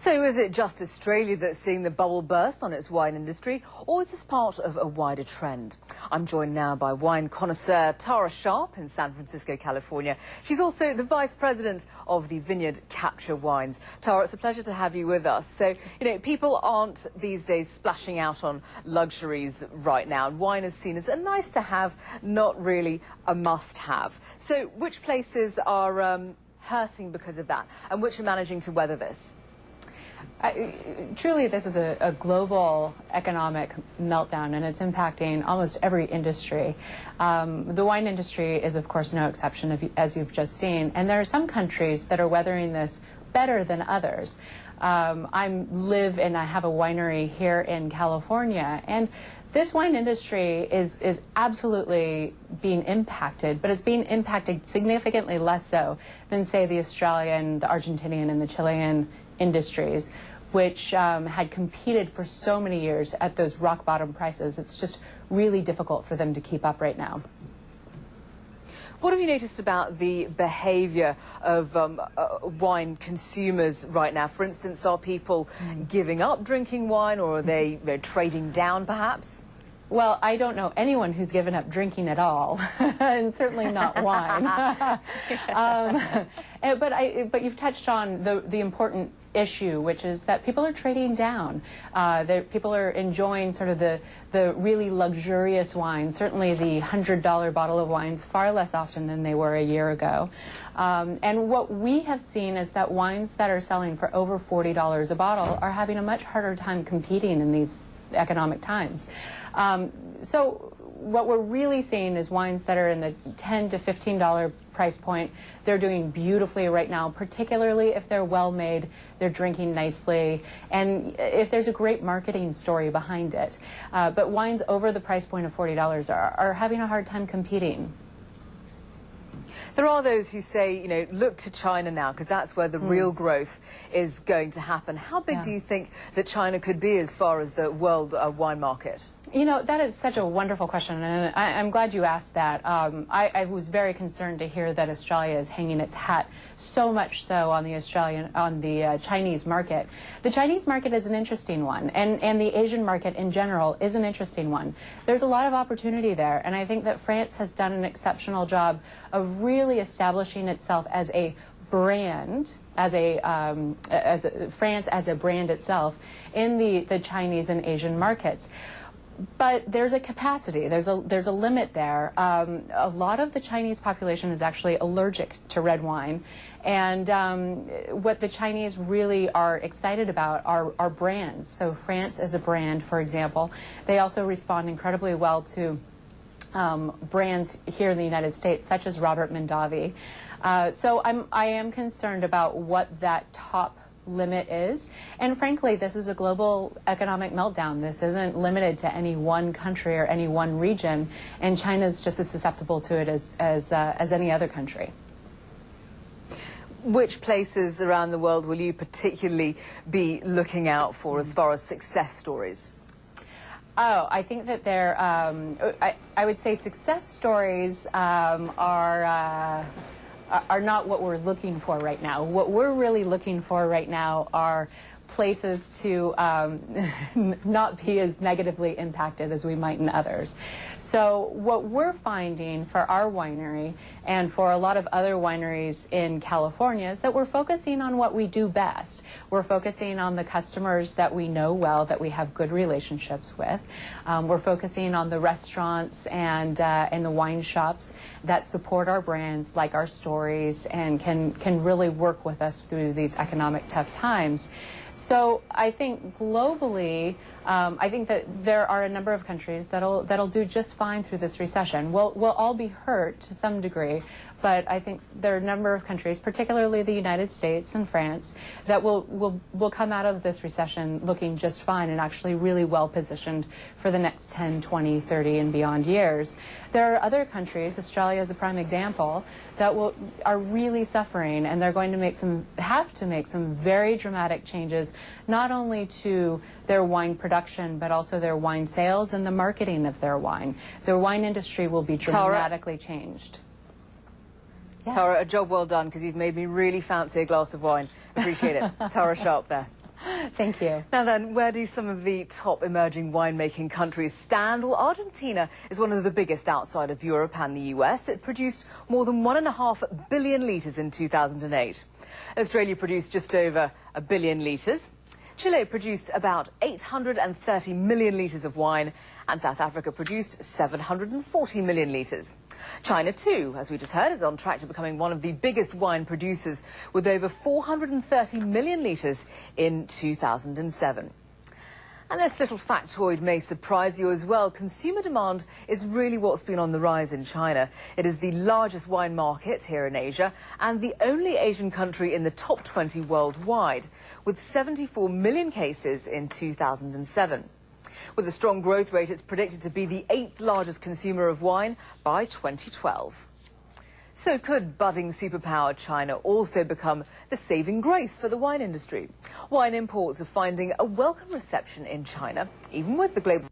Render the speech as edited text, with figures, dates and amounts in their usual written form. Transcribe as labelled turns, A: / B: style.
A: So is it just Australia that's seeing the bubble burst on its wine industry, or is this part of a wider trend? I'm joined now by wine connoisseur Tara Sharp in San Francisco, California. She's also the vice president of the vineyard Capture Wines. Tara, it's a pleasure to have you with us. So, people aren't these days splashing out on luxuries right now. Wine is seen as a nice to have, not really a must have. So which places are hurting because of that, and which are managing to weather this?
B: Truly, this is a global economic meltdown, and it's impacting almost every industry. The wine industry is, of course, no exception, as you've just seen. And there are some countries that are weathering this better than others. I live and I have a winery here in California, and this wine industry is absolutely being impacted, but it's being impacted significantly less so than, say, the Australian, the Argentinian, and the Chilean industries, which had competed for so many years at those rock bottom prices. It's just really difficult for them to keep up right now.
A: What have you noticed about the behaviour of wine consumers right now? For instance, are people giving up drinking wine, or are they trading down perhaps?
B: Well, I don't know anyone who's given up drinking at all, and certainly not wine. But you've touched on the important issue, which is that people are trading down. People are enjoying sort of the really luxurious wine, certainly the $100 bottle of wines, far less often than they were a year ago. And what we have seen is that wines that are selling for over $40 a bottle are having a much harder time competing in these economic times. So what we're really seeing is wines that are in the $10 to $15 price point. They're doing beautifully right now, particularly if they're well made, they're drinking nicely, and if there's a great marketing story behind it. But wines over the price point of $40 are having a hard time competing.
A: There are those who say, look to China now, because that's where the real growth is going to happen. How big do you think that China could be as far as the world wine market?
B: That is such a wonderful question, and I'm glad you asked that. I was very concerned to hear that Australia is hanging its hat so much so on the Chinese market. The Chinese market is an interesting one, and the Asian market in general is an interesting one. There's a lot of opportunity there, and I think that France has done an exceptional job of really establishing itself as a brand, France as a brand itself in the Chinese and Asian markets. But there's a capacity, there's a limit there. A lot of the Chinese population is actually allergic to red wine, and what the Chinese really are excited about are brands. So France is a brand, for example. They also respond incredibly well to brands here in the United States, such as Robert Mondavi. So I am concerned about what that top limit is, and frankly, this is a global economic meltdown. This isn't limited to any one country or any one region, and China is just as susceptible to it as any other country.
A: Which places around the world will you particularly be looking out for as far as success stories?
B: Oh, I think that there, I would say success stories are not what we're looking for right now. What we're really looking for right now are places to not be as negatively impacted as we might in others. So what we're finding for our winery and for a lot of other wineries in California is that we're focusing on what we do best. We're focusing on the customers that we know well, that we have good relationships with. We're focusing on the restaurants and the wine shops that support our brands, like our stories, and can really work with us through these economic tough times. So I think globally, I think that there are a number of countries that'll do just fine through this recession. We'll all be hurt to some degree, but I think there are a number of countries, particularly the United States and France, that will come out of this recession looking just fine and actually really well positioned for the next 10, 20, 30 and beyond years. There are other countries, Australia is a prime example, that are really suffering, and they're going to have to make some very dramatic changes, not only to their wine production, but also their wine sales and the marketing of their wine. Their wine industry will be dramatically changed.
A: Yes. Tara, a job well done, because you've made me really fancy a glass of wine. Appreciate it. Tara Sharp there.
B: Thank you.
A: Now then, where do some of the top emerging winemaking countries stand? Well, Argentina is one of the biggest outside of Europe and the US. It produced more than 1.5 billion litres in 2008. Australia produced just over 1 billion litres. Chile produced about 830 million litres of wine, and South Africa produced 740 million litres. China, too, as we just heard, is on track to becoming one of the biggest wine producers with over 430 million litres in 2007. And this little factoid may surprise you as well. Consumer demand is really what's been on the rise in China. It is the largest wine market here in Asia and the only Asian country in the top 20 worldwide, with 74 million cases in 2007. With a strong growth rate, it's predicted to be the 8th largest consumer of wine by 2012. So could budding superpower China also become the saving grace for the wine industry? Wine imports are finding a welcome reception in China, even with the global